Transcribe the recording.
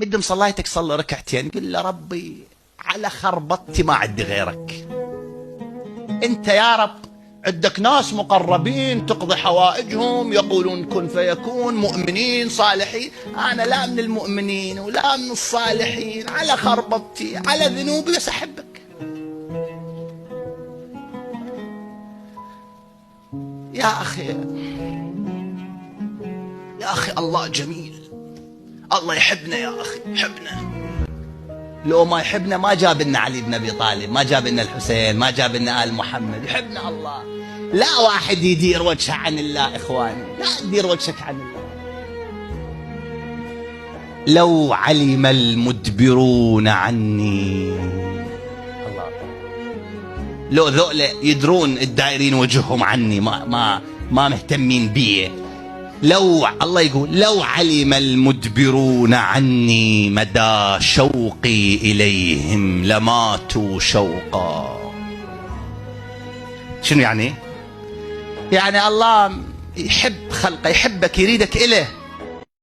بدهم صلايتك صلي ركعتين، قل له ربي على خربطتي ما عندي غيرك، انت يا رب عندك ناس مقربين تقضي حوائجهم، يقولون كن فيكون، مؤمنين صالحين، انا لا من المؤمنين ولا من الصالحين، على خربطتي على ذنوبي بس احبك. يا اخي يا اخي الله جميل، الله يحبنا يا اخي، يحبنا. لو ما يحبنا ما جاب لنا علي بن ابي طالب، ما جاب لنا الحسين، ما جاب لنا ال محمد. يحبنا الله. لا واحد يدير وجهه عن الله اخواني، لا تدير وجهك عن الله. لو علم المدبرون عني، الله، لو ذولا يدرون الدائرين وجههم عني ما مهتمين بي، لو الله يقول لو علم المدبرون عني مدى شوقي إليهم لماتوا شوقا. شنو يعني؟ يعني الله يحب خلقه، يحبك، يريدك إله.